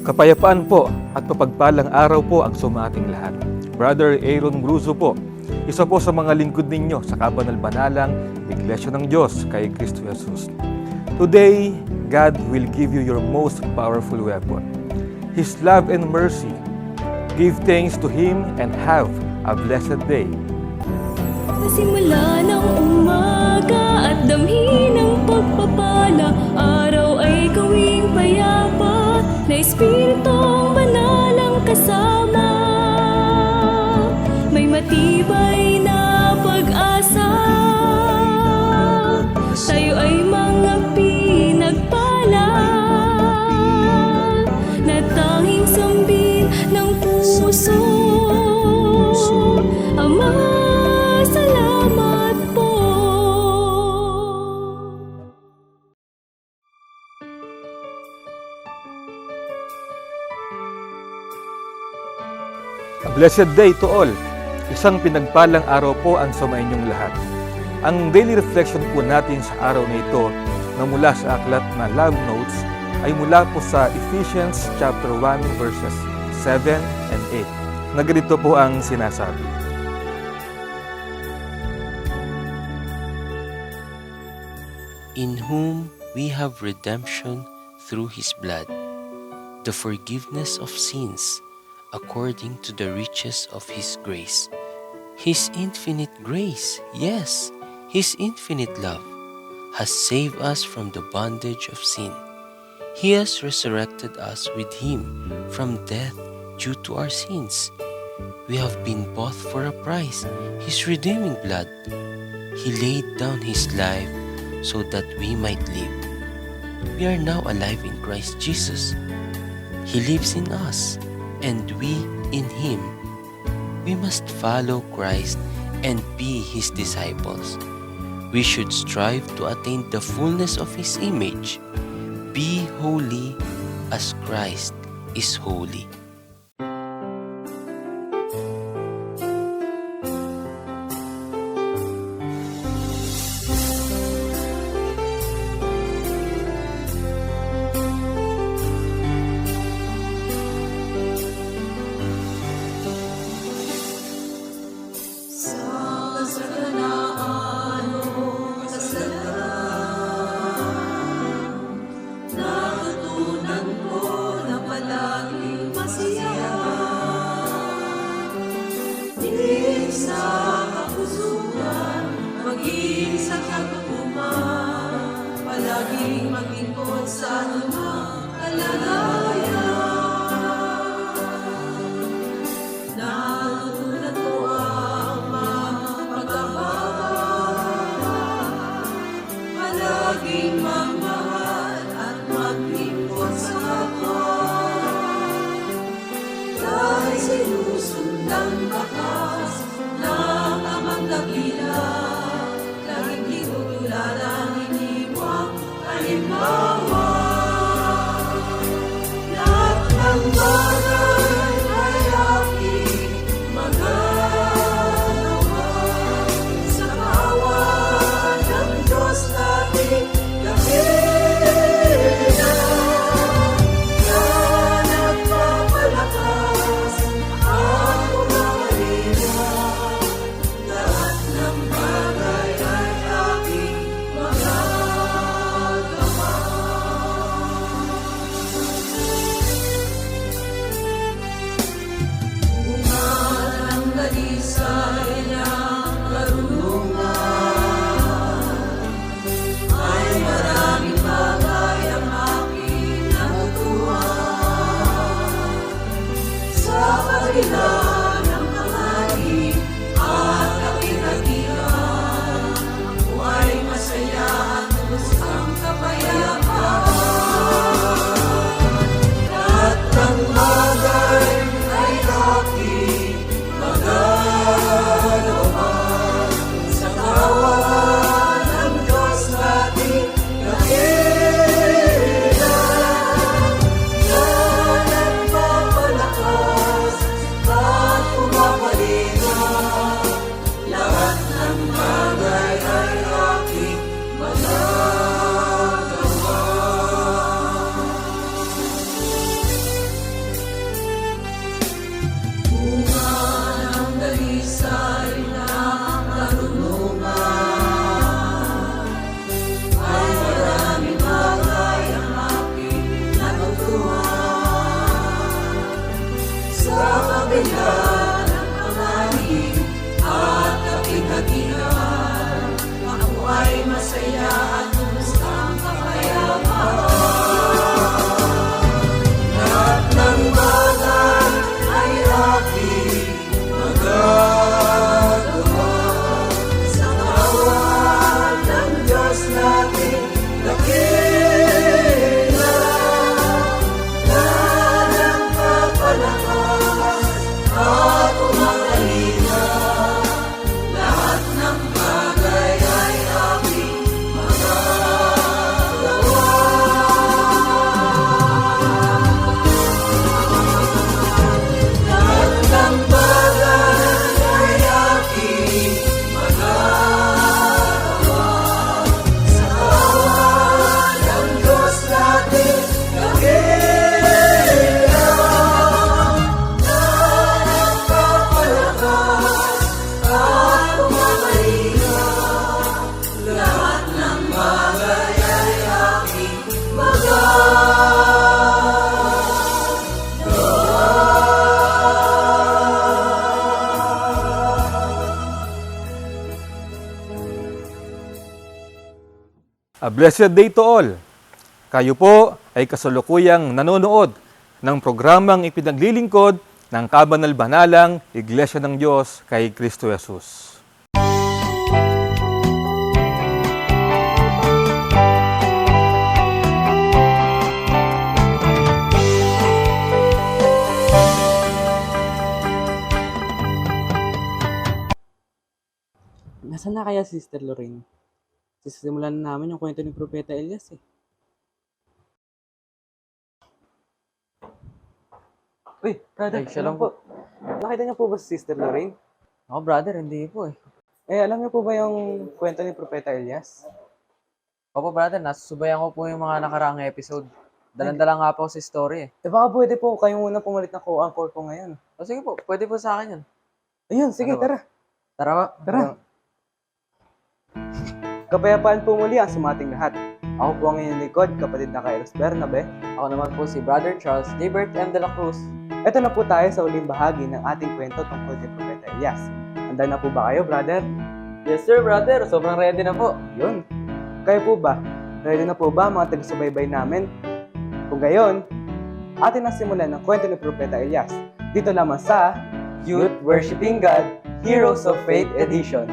Kapayapaan po at mapagpalang araw po ang sumating lahat. Brother Aaron Bruzo po, isa po sa mga lingkod ninyo sa kabanal-banalang Iglesia ng Diyos kay Kristo Jesus. Today, God will give you your most powerful weapon, His love and mercy. Give thanks to Him and have a blessed day. Simula ng umaga at damhin ng pagpapala, araw ay gawing payapa, na Espiritong Banal ang kasama. May matibay na pag-asa, tayo ay mga pinagpala, na tanging sambin ng puso. Ama, salamat po. A blessed day to all. Isang pinagpalang araw po ang sumainyong lahat. Ang daily reflection po natin sa araw na ito na mula sa aklat na Love Notes ay mula po sa Ephesians chapter 1 verses 7 and 8. Na ganito po ang sinasabi. In whom we have redemption through His blood, the forgiveness of sins, according to the riches of His grace. His infinite grace, yes, His infinite love, has saved us from the bondage of sin. He has resurrected us with Him from death due to our sins. We have been bought for a price, His redeeming blood. He laid down His life so that we might live. We are now alive in Christ Jesus. He lives in us, and we in Him. We must follow Christ and be His disciples. We should strive to attain the fullness of His image. Be holy as Christ is holy. Palaging mag-ingkod sa anumang kalagayan. Natutunan ko ang mapagkababa, palaging magmahal at mag-ingkod sa kapwa. Dahil sinusundan bakas ng amang dakila, laging tinutulad ang iniwang halimbawa. Lahat ng bagay ay aking magagawa sa kawan ng Diyos nating dakila, na nagpapalakas at umahalina. Lahat ng bagay A blessed day to all! Kayo po ay kasalukuyang nanonood ng programang ipinaglilingkod ng Kabanal-Banalang Iglesia ng Diyos kay Kristo Jesus. Nasaan na kaya si Sister Lorraine? Sisimulan na namin yung kwento ni Propeta Elias eh. Uy, brother, Ay, siya alam lang po. Nakita niyo po ba si Sister Lorraine? Ako, brother, hindi po eh. Alam niyo po ba yung kwento ni Propeta Elias? Opo, brother, nasusubayan ko po yung mga nakaraang episode. Dalang-dala nga po sa story eh. Baka pwede po kayo muna pumalit na co-anchor ko ngayon. O sige po, pwede po sa akin yun. Ayun, sige, Ano ba? tara. Tara ba? Tara. Kapayapaan po muli ang sumating lahat. Ako po ang inyong likod, kapatid na Kairos Bernabe. Ako naman po si Brother Charles Gilbert M. de la Cruz. Ito na po tayo sa uling bahagi ng ating kwento tungkol kay Propeta Elias. Handa na po ba kayo, brother? Yes sir, brother. Sobrang ready na po. Yun. Kayo po ba? Ready na po ba mga taga-subaybay namin? Kung gayon, atin na simulan ng kwento ni Propeta Elias. Dito lamang sa Youth Worshiping God, Heroes of Faith Edition.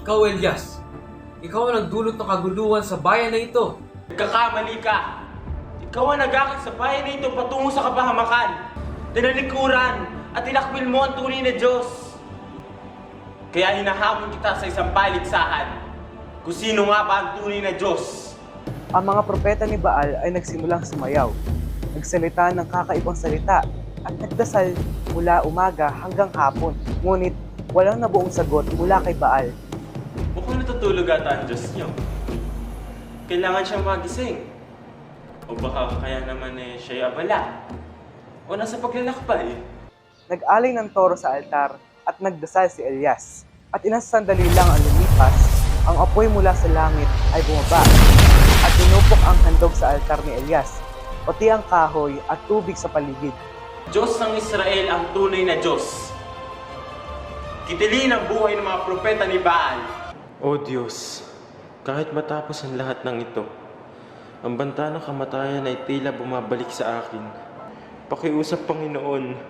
Ikaw, Elias, ikaw ang nagdulot ng kaguluhan sa bayan na ito. Nagkakamali ka! Ikaw ang nag-akit sa bayan na ito patungo sa kapahamakan. Tinalikuran at tinakbil mo ang tunay na Diyos. Kaya hinahamon kita sa isang paligsahan. Kung sino nga ba ang tunay na Diyos? Ang mga propeta ni Baal ay nagsimulang sumayaw, nagsalita ng kakaibang salita, at nagdasal mula umaga hanggang hapon. Ngunit walang nabuong sagot mula kay Baal. Mukhang natutulog ata ang Diyos niyo. Kailangan siyang magising. O baka kaya naman siya'y abala. O nasa paglalakbay. Nag-alay ng toro sa altar at nagdasal si Elias. At ilang sandali lang ang lumipas, ang apoy mula sa langit ay bumaba at tinupok ang handog sa altar ni Elias, pati ang kahoy at tubig sa paligid. Diyos ng Israel ang tunay na Diyos. Kitilin ang buhay ng mga propeta ni Baal. O Diyos, kahit matapos ang lahat ng ito, ang banta ng kamatayan ay tila bumabalik sa akin. Pakiusap, Panginoon,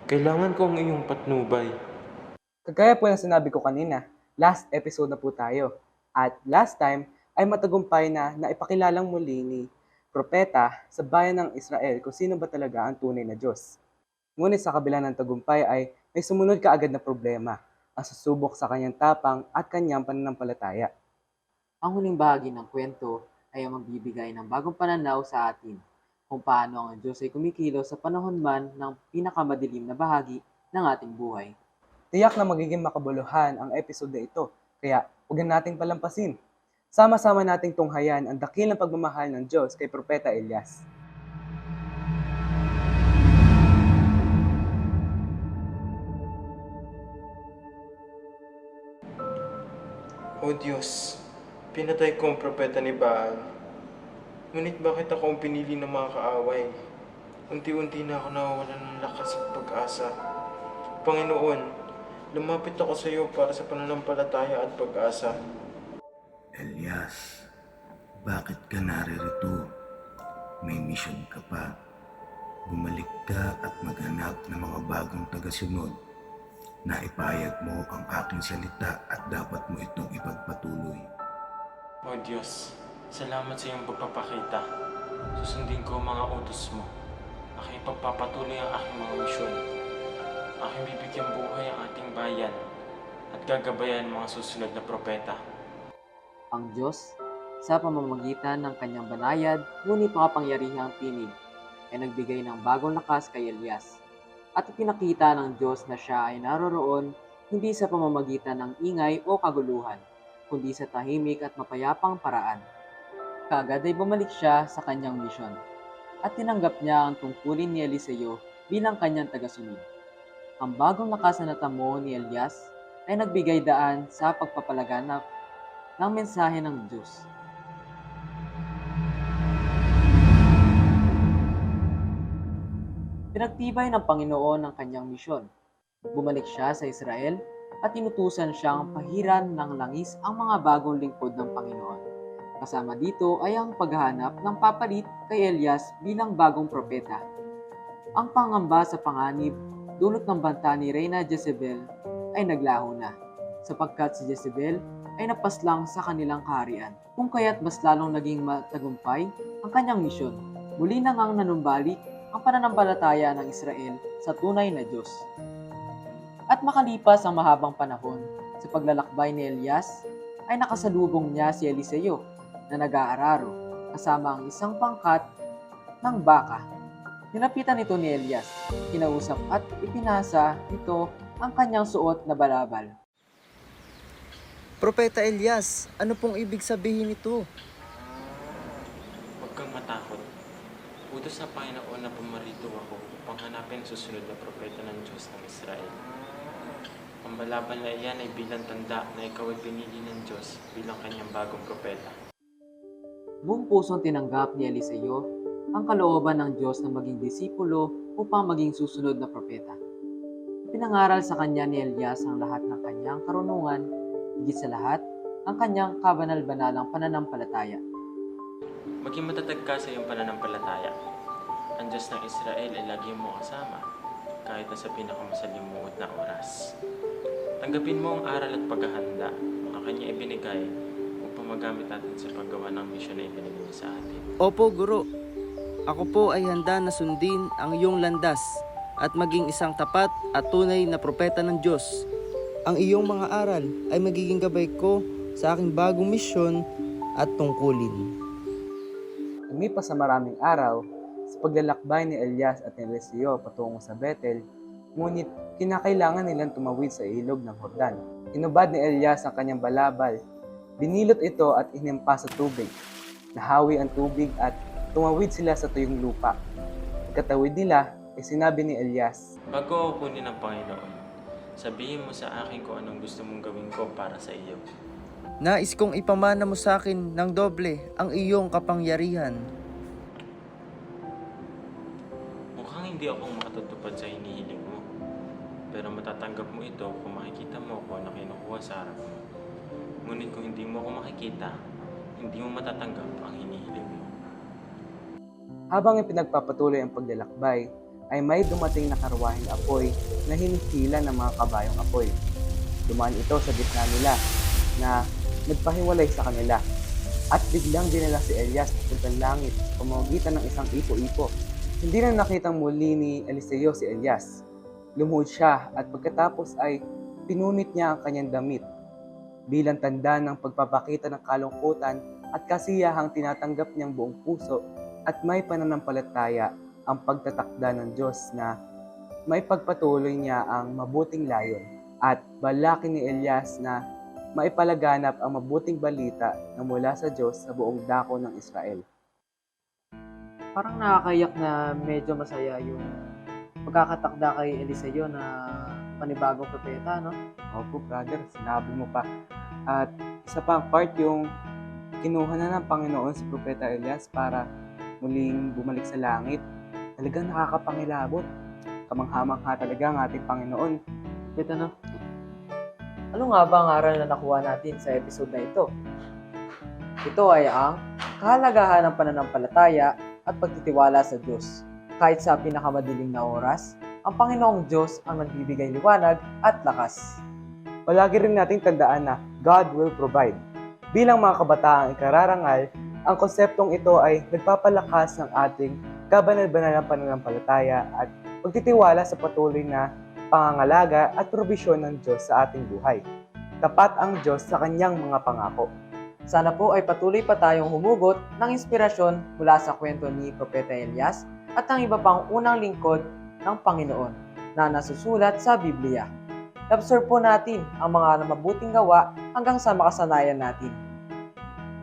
kailangan ko ang iyong patnubay. Kagaya po ng sinabi ko kanina, last episode na po tayo. At last time ay matagumpay na naipakilalang muli ni propeta sa bayan ng Israel kung sino ba talaga ang tunay na Diyos. Ngunit sa kabila ng tagumpay ay may sumunod kaagad na problema, ang susubok sa kanyang tapang at kanyang pananampalataya. Ang huling bahagi ng kwento ay ang magbibigay ng bagong pananaw sa atin kung paano ang Diyos ay kumikilos sa panahon man ng pinakamadilim na bahagi ng ating buhay. Tiyak na magiging makabuluhan ang episode na ito, kaya huwag nating palampasin. Sama-sama nating tunghayan ang dakilang pagmamahal ng Diyos kay Propeta Elias. O Diyos, pinatay ko ang propeta ni Baal. Ngunit bakit ako ang pinili ng mga kaaway? Unti-unti na ako nawawalan ng lakas at pag-asa. Panginoon, lumapit ako sa iyo para sa pananampalataya at pag-asa. Elias, bakit ka naririto? May misyon ka pa. Bumalik ka at maghanap ng mga bagong tagasunod. Naipayag mo ang aking salita at dapat mo itong ipagpatuloy. O Diyos, salamat sa iyong pagpapakita. Susundin ko ang mga utos mo. Aking pagpapatuloy ang aking mga misyon. Aking bibigyan buhay ang ating bayan at gagabayan ang mga susunod na propeta. Ang Diyos, sa pamamagitan ng kanyang banayad, ngunit makapangyarihang tinig, ay nagbigay ng bagong lakas kay Elias. at ipinakita ng Diyos na siya ay naroroon hindi sa pamamagitan ng ingay o kaguluhan, kundi sa tahimik at mapayapang paraan. Kaagad ay bumalik siya sa kanyang misyon at tinanggap niya ang tungkulin ni Eliseo bilang kanyang tagasunod. Ang bagong nakasanatamo ni Elias ay nagbigay daan sa pagpapalaganap ng mensahe ng Diyos. Pinagtibay ng Panginoon ang kanyang misyon. Bumalik siya sa Israel at inutusan siyang pahiran ng langis ang mga bagong lingkod ng Panginoon. Kasama dito ay ang paghahanap ng papalit kay Elias bilang bagong propeta. Ang pangamba sa panganib dulot ng banta ni Reyna Jezebel ay naglaho na, sapagkat si Jezebel ay napaslang sa kanilang kaharian, kung kaya't mas lalong naging matagumpay ang kanyang misyon. Muli na ngang nanumbalik ang pananampalataya ng Israel sa tunay na Diyos. At makalipas ang mahabang panahon, sa paglalakbay ni Elias, ay nakasalubong niya si Eliseo na nag-aararo kasama ang isang pangkat ng baka. Nilapitan ito ni Elias, kinausap at ipinasa nito ang kanyang suot na balabal. Propeta Elias, ano pong ibig sabihin nito? Huwag kang matakot. Utos sa Panginoon na pumarito ako upang hanapin ang susunod na propeta ng Diyos ng Israel. Ang balabal na iyan ay bilang tanda na ikaw ay pinili ng Diyos bilang kanyang bagong propeta. Buong pusong tinanggap ni Eliseo ang kalooban ng Diyos na maging disipulo upang maging susunod na propeta. Pinangaral sa kanya ni Elias ang lahat ng kanyang karunungan, higit sa lahat, ang kanyang kabanal-banalang pananampalataya. Maging matatag ka sa iyong pananampalataya. Ang Diyos ng Israel ay lagi mo kasama, kahit na sa pinakamasalimuot na oras. Tanggapin mo ang aral at paghahanda na kanya ibinigay upang magamit natin sa paggawa ng misyon na ibinigay niya sa atin. Opo, Guro. Ako po ay handa na sundin ang iyong landas at maging isang tapat at tunay na propeta ng Diyos. Ang iyong mga aral ay magiging gabay ko sa aking bagong misyon at tungkulin. Lumipas sa maraming araw, sa paglalakbay ni Elias at ni Eliseo patungo sa Bethel, ngunit kinakailangan nilang tumawid sa ilog ng Jordan. Inubad ni Elias ang kanyang balabal, binilot ito at hinimpa sa tubig. Nahawi ang tubig at tumawid sila sa tuyong lupa. Pagkatawid nila, ay sinabi ni Elias, Bago ako kunin ng Panginoon, sabihin mo sa akin kung anong gusto mong gawin ko para sa iyo. Nais kong ipamana mo sa akin ng doble ang iyong kapangyarihan. Mukhang hindi ako makatutupad sa hinihiling mo. Pero matatanggap mo ito kung makikita mo ako na kinukuha sa harap mo. Ngunit kung hindi mo ako makikita, hindi mo matatanggap ang hinihiling mo. habang ipinagpapatuloy ang paglalakbay, ay may dumating na karwaheng apoy na hinihila ng mga kabayong apoy. Dumaan ito sa gitna nila na nagpahiwalay sa kanila. At biglang dinala si Elias papuntang langit sa pamamagitan ng isang ipo-ipo. Hindi na nakitang muli ni Eliseo si Elias. Lumuhod siya at pagkatapos ay pinunit niya ang kanyang damit bilang tanda ng pagpapakita ng kalungkutan at kasiyahang tinatanggap niyang buong puso at may pananampalataya ang pagtatakda ng Diyos na may pagpatuloy niya ang mabuting layon at balakin ni Elias na maipalaganap ang mabuting balita na mula sa Diyos sa buong dako ng Israel. Parang nakakaiyak na medyo masaya yung pagkakatakda kay Eliseo na panibagong propeta, no? Opo, brother, sinabi mo pa. At isa pa ang part yung kinuha na ng Panginoon si Propeta Elias para muling bumalik sa langit. Talagang nakakapangilabot. Kamangha-mangha talaga ang ating Panginoon. Ito, no? Ano nga ba ang aral na nakuha natin sa episode na ito? Ito ay ang kahalagahan ng pananampalataya at pagtitiwala sa Diyos. Kahit sa pinakamadilim na oras, ang Panginoong Diyos ang nagbibigay liwanag at lakas. Palagi rin nating tandaan na God will provide. Bilang mga kabataang ikararangal, ang konseptong ito ay nagpapalakas ng ating kabanal-banalang pananampalataya at pagtitiwala sa patuloy na pangangalaga at probisyon ng Diyos sa ating buhay. Tapat ang Diyos sa kanyang mga pangako. Sana po ay patuloy pa tayong humugot ng inspirasyon mula sa kwento ni Propeta Elias at ang iba pang unang lingkod ng Panginoon. na nasusulat sa Biblia. I-observe po natin ang mga mabuting gawa hanggang sa makasanayan natin.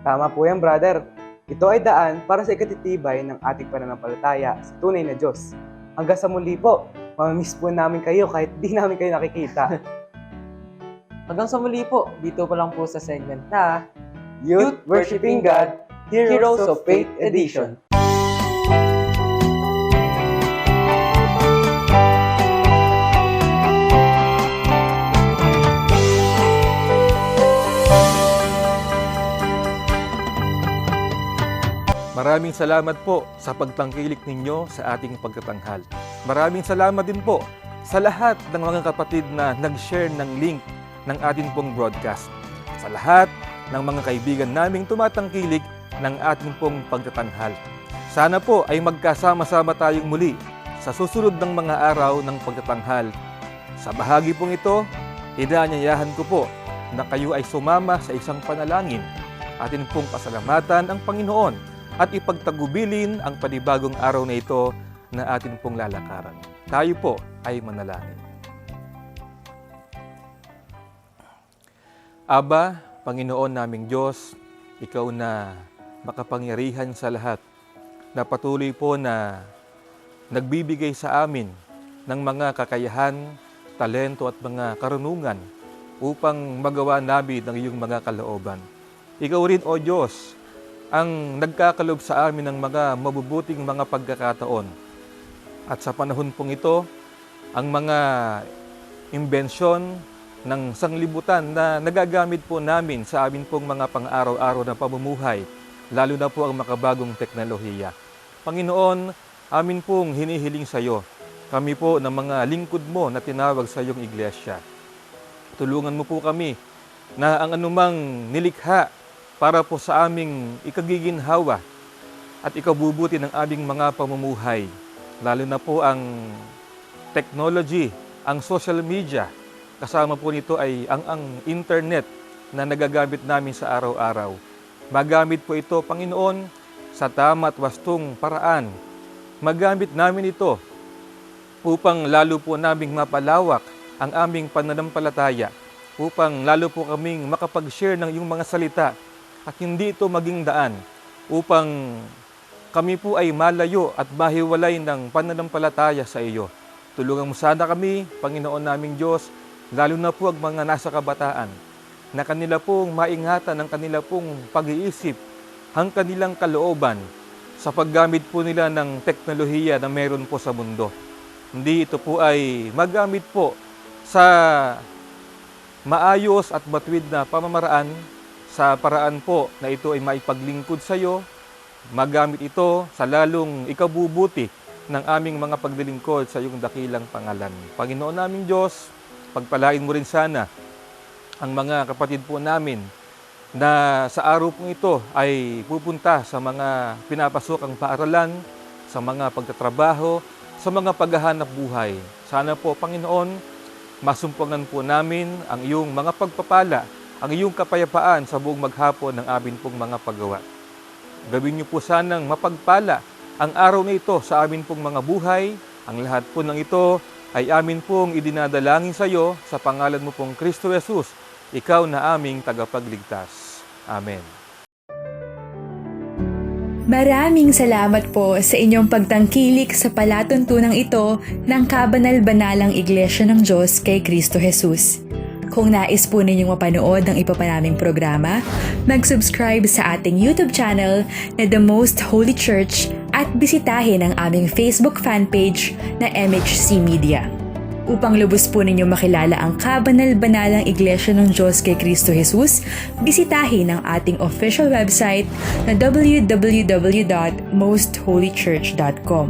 Tama po yan, brother. Ito ay daan para sa ikatitibay ng ating pananampalataya sa tunay na Diyos. Hanggang sa muli po, mamamiss po namin kayo kahit di namin kayo nakikita. Hanggang sa muli po, dito pa lang po sa segment na Youth Worshiping God, Heroes of Faith Edition. Maraming salamat po sa pagtangkilik ninyo sa ating pagtatanghal. Maraming salamat din po sa lahat ng mga kapatid na nag-share ng link ng ating pong broadcast. Sa lahat ng mga kaibigan naming tumatangkilik ng ating pong pagtatanghal. Sana po ay magkasama-sama tayong muli sa susunod ng mga araw ng pagtatanghal. Sa bahagi pong ito, inaanyayahan ko po na kayo ay sumama sa isang panalangin. Atin pong pasalamatan ang Panginoon at ipagtagubilin ang panibagong araw na ito na atin pong lalakaran. Tayo po ay manalangin. Aba, Panginoon naming Diyos, Ikaw na makapangyarihan sa lahat, na patuloy po na nagbibigay sa amin ng mga kakayahan, talento at mga karunungan upang magawa namin ang iyong mga kalooban. Ikaw rin, O Diyos, ang nagkakalob sa amin ng mga mabubuting mga pagkakataon. At sa panahon pong ito, ang mga imbensyon ng sanglibutan na nagagamit po namin sa amin pong mga pang-araw-araw na pamumuhay, lalo na po ang makabagong teknolohiya. Panginoon, amin pong hinihiling sa iyo, kami po ng mga lingkod mo na tinawag sa iyong iglesia. Tulungan mo po kami na ang anumang nilikha para po sa aming ikagiginhawa at ikabubuti ng aming mga pamumuhay, lalo na po ang technology, ang social media, kasama po nito ay ang internet na nagagamit namin sa araw-araw. Magamit po ito, Panginoon, sa tama at wastong paraan. Magamit namin ito upang lalo po naming mapalawak ang aming pananampalataya, upang lalo po kaming makapag-share ng iyong mga salita at hindi ito maging daan upang kami po ay malayo at mahiwalay ng pananampalataya sa iyo. Tulungan mo sana kami, Panginoon naming Diyos, lalo na po ang mga nasa kabataan, na kanila pong maingatan ang kanila pong pag-iisip, ang kanilang kalooban sa paggamit po nila ng teknolohiya na meron po sa mundo. Hindi ito po ay magamit po sa maayos at matuwid na pamamaraan, sa paraan po na ito ay maipaglingkod sa iyo, magamit ito sa lalong ikabubuti ng aming mga paglilingkod sa iyong dakilang pangalan. Panginoon naming Diyos, pagpalain mo rin sana ang mga kapatid po namin na sa araw pong ito ay pupunta sa mga pinapasokang paaralan, sa mga pagtatrabaho, sa mga paghahanap buhay. Sana po, Panginoon, masumpungan po namin ang iyong mga pagpapala, ang iyong kapayapaan sa buong maghapon ng amin pong mga paggawa. Gawin niyo po sanang mapagpala ang araw na ito sa amin pong mga buhay. Ang lahat po ng ito ay amin pong idinadalangin sa iyo sa pangalan mo pong Kristo Jesus, ikaw na aming tagapagligtas. Amen. Maraming salamat po sa inyong pagtangkilik sa palatuntunang ito ng Kabanal-Banalang Iglesia ng Diyos kay Kristo Jesus. Kung nais po ninyong mapanood ang iba pa naming programa, mag-subscribe sa ating YouTube channel na The Most Holy Church at bisitahin ang aming Facebook fanpage na MHC Media. Upang lubos po ninyong makilala ang Kabanal-Banalang Iglesia ng Diyos kay Kristo Jesus, bisitahin ang ating official website na www.mostholychurch.com.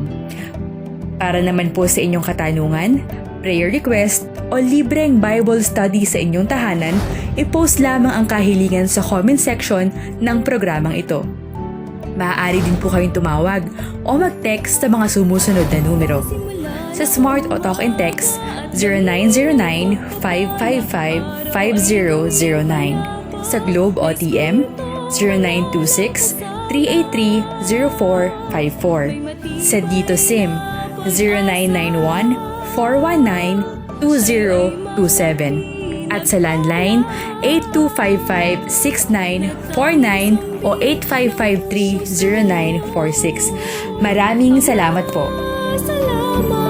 Para naman po sa inyong katanungan, prayer request, o libreng Bible study sa inyong tahanan, i-post lamang ang kahilingan sa comment section ng programang ito. Maaari din po kayong tumawag o mag-text sa mga sumusunod na numero. Sa Smart o Talk and Text, 0909-555-5009. Sa Globe o TM, 0926-383-0454. Sa Dito SIM, 0991-419-2027 at sa landline 8255-6949 o 8553-0946. Maraming salamat po. Salamat.